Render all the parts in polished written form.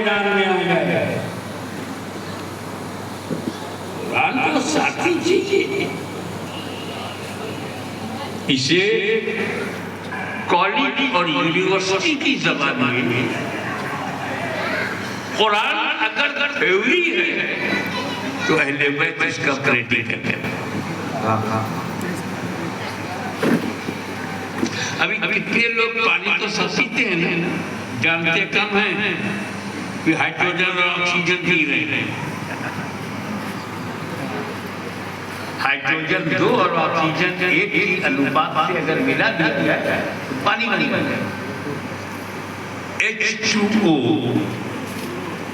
मैदान में आ गए। कुरान तो साथी चाहिए, इसे कॉलेज और यूनिवर्सिटी की जबान में कुरान अगर थ्योरी है तो अहले बैत इसका प्रैक्टिकल है। अभी कितने लोग पानी तो सब पीते हैं ना, जानते कम हैं कि हाइड्रोजन और ऑक्सीजन पी रहे हैं। हाइड्रोजन 2 और ऑक्सीजन 1 की अनुपात से अगर मिला दिया जाए तो पानी बन जाए। H2O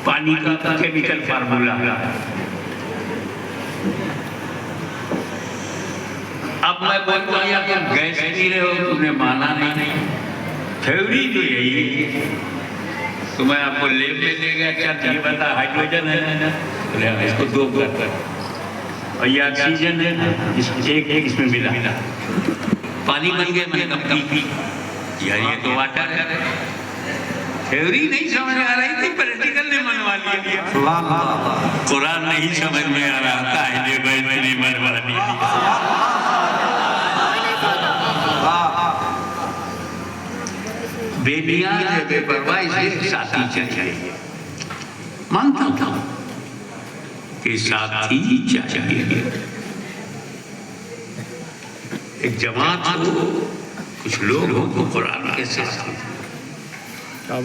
पानी का केमिकल फार्मूला है। अब मैं बोलता हूँ यार तुम गैस पी रहे हो, तुमने माना नहीं, थ्योरी तो यही है। तो मैं आपको ले गया, क्या ये बता हाइड्रोजन है ना, बोले इसको 2 कर और ये ऑक्सीजन है ना, एक इसमें मिला पानी बन गया। मैंने कहा पी यार ये तो वाटर है। थ्योरी नहीं समझ आ रही थी, प्रैक्टिकल ने मनवा लिया। कुरान नहीं समझ में आ रहा था, अहले बैत ने मनवा लिया। बेनियाज है, बेपरवाह, इसे साथी चाहिए। मानता हूं कि साथी चाहिए। एक जमात हो, कुछ लोग हो तो कुरान के साथ हो। अब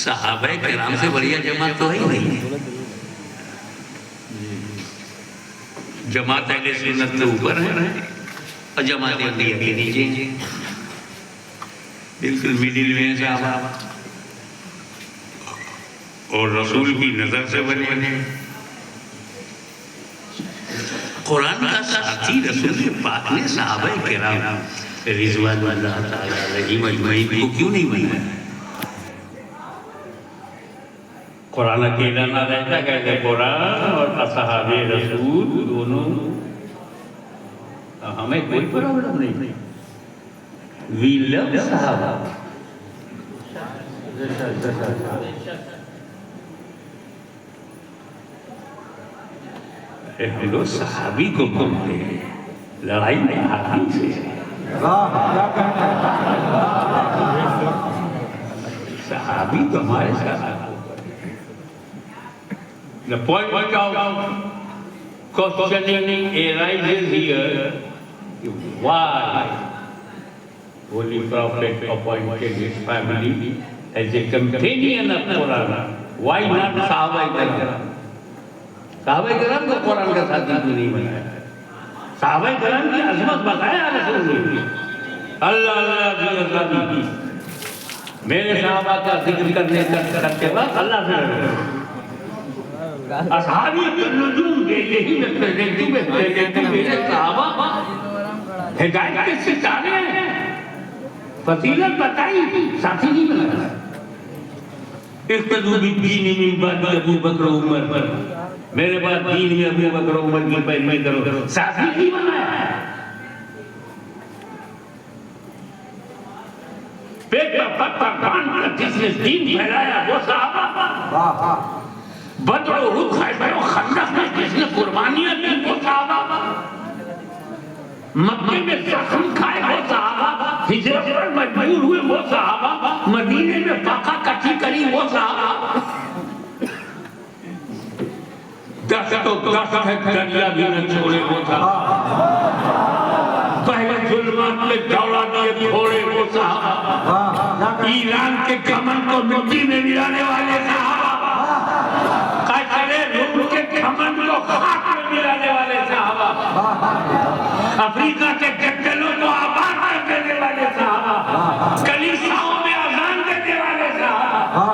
सहाबा किराम से बढ़िया जमात तो है ही नहीं। जमात अहले सुन्नत के ऊपर है और जमात अहलिया के नीचे, बिल्कुल मिडिल में साहबा और रसूल की नजर से बने। कुरान का साथी रसूल पाक ने सहाबा किराम रिज़वानुल्लाह ताला अलैहिम अजमईन को क्यों नहीं बनाया? कुरान अकेला ना रहता, कहते कुरान और असहाबे रसूल दोनों, हमें कोई प्रॉब्लम नहीं। वी लव सहाबा। हम लोग सहाबी को बोलते हैं, लड़ाई में हाथी से। सहाबी तो हमारे साथ। The point of questioning arises here: why Holy Prophet appointed his family as a companion of Quran? Why not Sahaba-i-Kiram? Sahaba-i-Kiram को कुरान का साथी क्यों नहीं बनाया? सहाबा-ए-किराम की अज़मत बताया रसूल ने। अल्लाह अल्लाह की आज़ादी, मेरे सहाबा का जिक्र करते वक्त अल्लाह से असहाबी नुजूम देते ही मेरे सहाबा हिदायत के सितारे हैं, फजीलत बताई, साथी नहीं बनाया। इक़्तिदू बिद्दीन मिन बाद अबू बकर उमर, मेरे बाद दीन में अबू बकर उमर की पैरवी करो, साथी नहीं बनाया। पेट पर पत्थर बांधकर जिसने दीन फैलाया वो सहाबा। बद्र उहद खैबर और खंदक में जिसने कुर्बानियां दी वो सहाबा। मक्के में जख्म खाए वो सहाबा, हिजरत पर मजबूर हुए वो सहाबा, मदीने में फाका कटी करी वो सहाबा। 10 तो 10 है दरिया भी न छोड़े वो सहाबा। पहले जुल्मात में दौड़ा दिए घोड़े वो सहाबा। ईरान के कमर को मिट्टी में मिलाने वाले सहाबा। कैसरे रूम के कमर को खाक में मिलाने वाले सहाबा। अफ्रीका के जंगलों को आबाद कर देने वाले सहाबा। कलीसियाओं में अज़ान देने वाले सहाबा।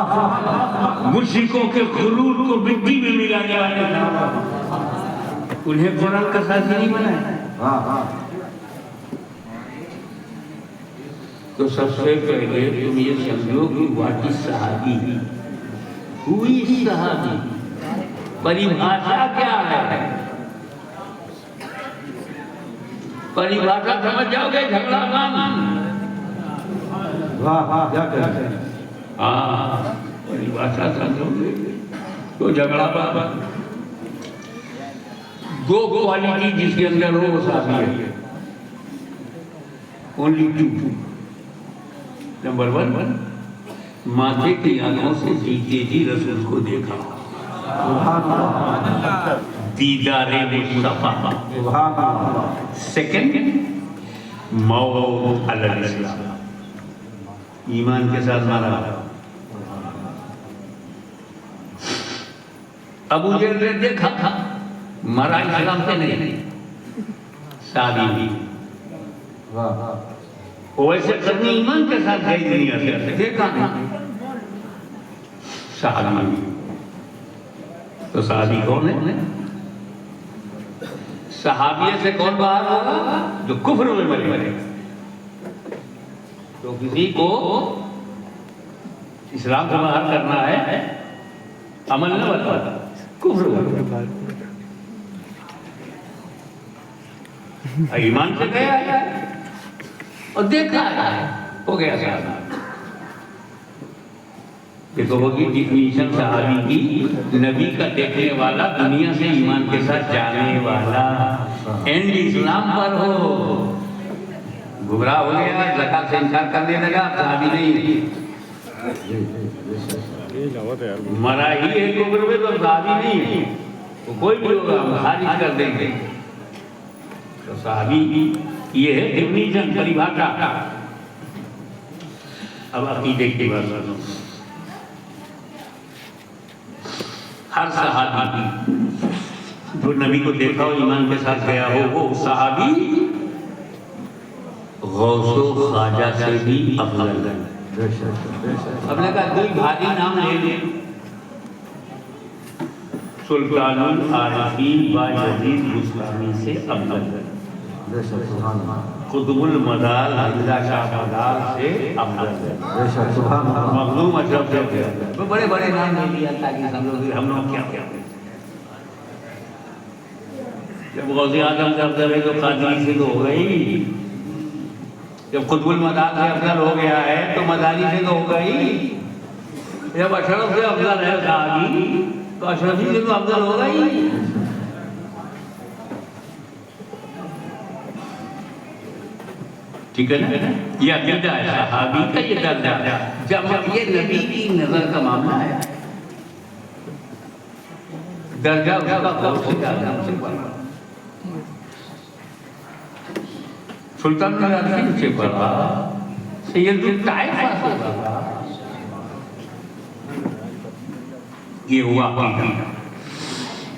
मुश्रिकों के गुरूर को मिट्टी में मिलाने वाले सहाबा। उन्हें कुरान का साथी नहीं बनाया। तो सबसे पहले तुम ये समझो कि वाट इज सहाबी, हु इज सहाबी, परिभाषा क्या है? परिभाषा समझ जाओगे झगड़ा क्या कहते हैं? हाँ, परिभाषा समझोगे तो झगड़ा बाबा। दो क्वालिटी जिसके अंदर हो वो साथी है, ओनली टू। नंबर वन, माथे की आंखों से जीते जी रसूल को देखा, दीदारे मुस्तफा। सेकंड, मौत अलल इस्लाम, ईमान के साथ मारा। अबू जहल ने देखा, मरा इस्लाम से नहीं, शादी। वैसे करनी ईमान के साथ गई दुनिया से, देखा नहीं शादी। तो शादी कौन है? सहाबिये से कौन बाहर होगा? जो कुफ्र में मरे। तो किसी को इस्लाम से बाहर करना है, अमल न बता, कुफ्र ईमान से गया है और देखा है, हो गया शादी। देखो होगी डिफिनीशन सहाबी की, नबी का देखने वाला, दुनिया से ईमान के साथ जाने वाला, एंड इस्लाम पर हो, गुमराह हो गया, ज़कात से इनकार करने लगा, सहाबी नहीं। मरा ही है कुफ्र में तो सहाबी नहीं है, वो कोई भी होगा हम खारिज कर देंगे। तो सहाबी ये है डिफिनीशन, परिभाषा। अब अकीदे की बात सुनो। हर सहाबी जो नबी को देखा हो, ईमान के साथ गया हो, वो सहाबी गौसो ख्वाजा से भी अफजल है। हमने कहा कोई भारी नाम ले ले, सुल्तानुल आरिफीन बायजीद बुस्तामी से अफजल है, कुतुबुल मदाल हजरा शाह मदाल से अफजल है, मखदूम अशरफ से अफजल है। तो बड़े बड़े नाम ले लिया ताकि हम लोग क्या क्या। जब गौसे आजम से अफजल है तो कादरी से तो हो गई, जब कुतुबुल मदाल से अफजल हो गया है तो मदारी से तो हो गई, जब अशरफ से अफजल है सहाबी तो अशरफी से तो अफजल हो गई। ठीक है ना? ये अकीदा है सहाबी का, ये दर्जा। जब ये नबी की नजर का मामला है, दर्जा उसका गौसे आजम से बड़ा, सुल्तान से बड़ा, सैयदुल ताइफा से बड़ा। ये हुआ अकीदा।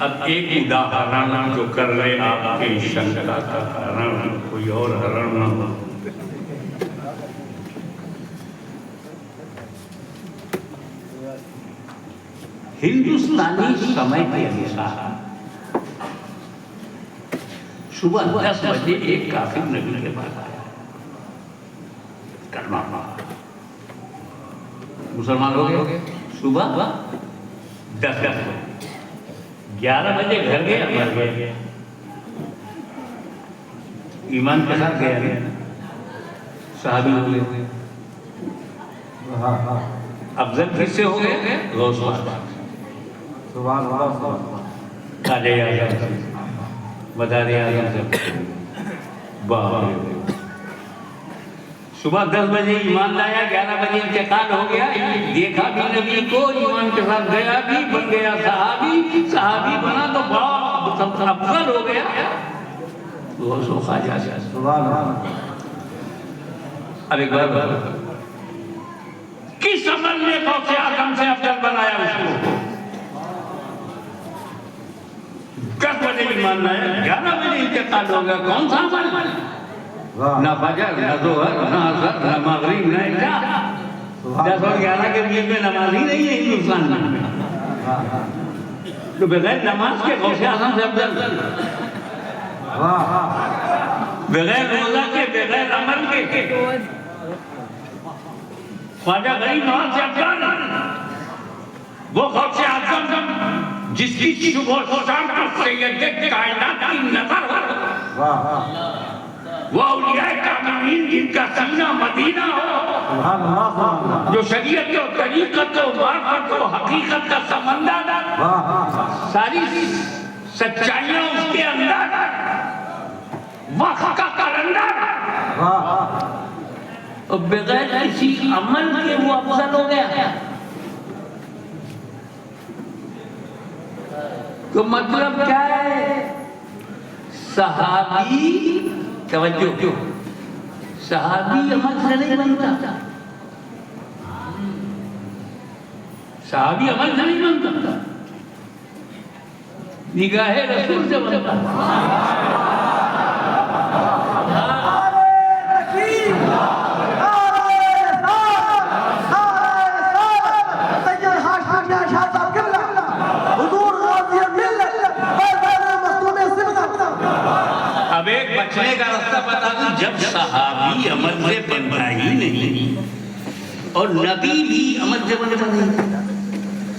अब एक उदाहरण जो कर रहे आपके शंका का कारण कोई और हरण न हो। हिंदुस्तानी समय के अनुसार सुबह 10 बजे एक काफिर नबी के पास आया, कलमा मुसलमान हो गए। सुबह 10 बजे, 11 बजे घर गया, मर गया, ईमान के साथ गया, सहाबी हो गए। अफजल किससे हो गए? गौस काले आजम, मदारे आजम से। सुबह 10 बजे ईमान लाया, 11 बजे इंतकाल हो गया। देखा भी नबी को, ईमान के साथ गया भी, बन गया सहाबी। सहाबी बना तो बड़ा अफजल हो गया। अब एक बार किस अमल ने गौसे आजम से अफजल बनाया उसको? 10 बजे ईमान लाया, 11 बजे इंतकाल हो गया। कौन सा अमल? ना फजर, ना जोहर, ना असर, ना मगरिब, ना इशा। 10 और 11 के बीच में नमाज ही नहीं है हिंदुस्तान में। तो बगैर नमाज के गौसे आजम से अफजल, बगैर रोजा के, बगैर अमल के ख्वाजा गरीब नवाज से अफजल। वो गौसे आजम जिसकी सुबह शाम को सैयदे कायनात की नजर हो, वो औलिया कामिलीन जिनका सीना मदीना हो, जो शरीयत और तरीकत और मार्फत और हकीकत का समंदर, सारी सच्चाइयां उसके अंदर, वक्त का कलंदर, और बगैर किसी अमल के वो अफजल हो गया। तो मतलब क्या है? सहाबी, तवज्जो, सहाबी अमल से नहीं बनता, सहाबी अमल से नहीं बनता, निगाहे रसूल से बनता। अब एक बचने का रास्ता बता दूं, जब सहाबी अमल से बनता ही नहीं और नबी भी अमल से बनता नहीं।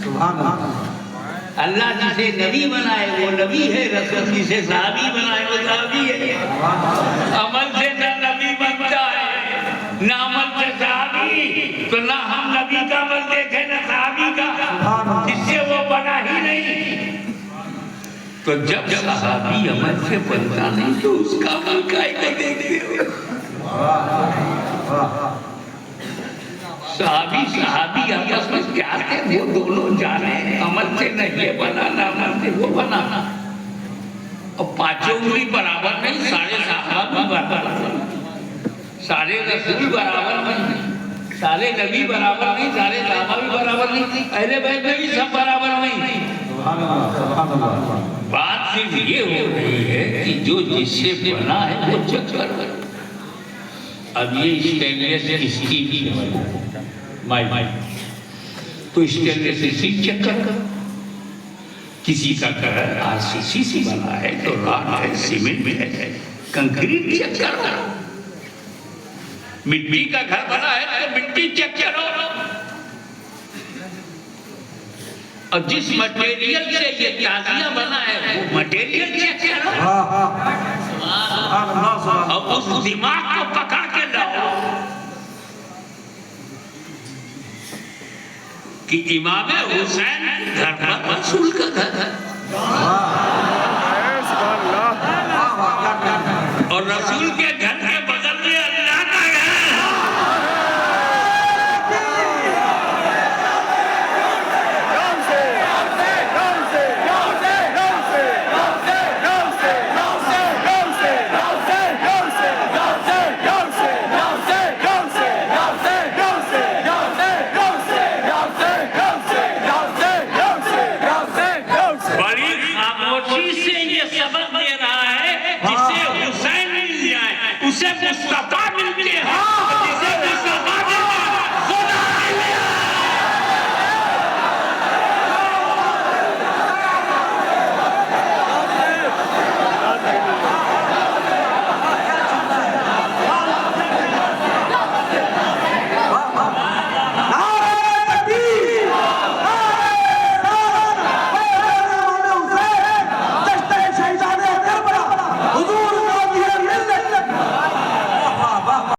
सुभान अल्लाह। अल्लाह जिसे नबी बनाए वो नबी है, रसूल जिसे सहाबी बनाए वो सहाबी है। अमल से ना नबी बनता है ना अमल से सहाबी, तो ना हम नबी का अमल देखे ना सहाबी का, जिससे वो बना ही नहीं। तो जब सहाबी अमल से बनता नहीं तो उसका अमल काय को देखते हो? सहाबी आपस में क्या थे वो दोनों जाने, अमल से नहीं ये बनाना, अमल से वो बनाना। और पांचों उंगली बराबर नहीं, सारे सहाबा भी बराबर नहीं, सारे रसूल बराबर नहीं, सारे नबी बराबर नहीं, सारे सहाबा भी बराबर नहीं, अहले बैत में भी सब बराबर नहीं। बात सिर्फ ये हो रही है कि जो जिससे बना है वो चेक करो। अब ये स्टेनलेस स्टील माई तो स्टेनलेस स्टील चेक करो, किसी का घर आरसीसी से बना है तो राड है, सीमेंट है, कंक्रीट चेक करो, मिट्टी का घर बना है तो मिट्टी चेक करो, और जिस मटेरियल से ये ताजिया बना है वो मटेरियल चेक करो, और उस दिमाग को पकड़ के लाओ कि इमाम हुसैन घर पर रसूल का घर है और रसूल के घर के बगल में अल्लाह का घर है। उसे मुस्तफा मिलते हैं।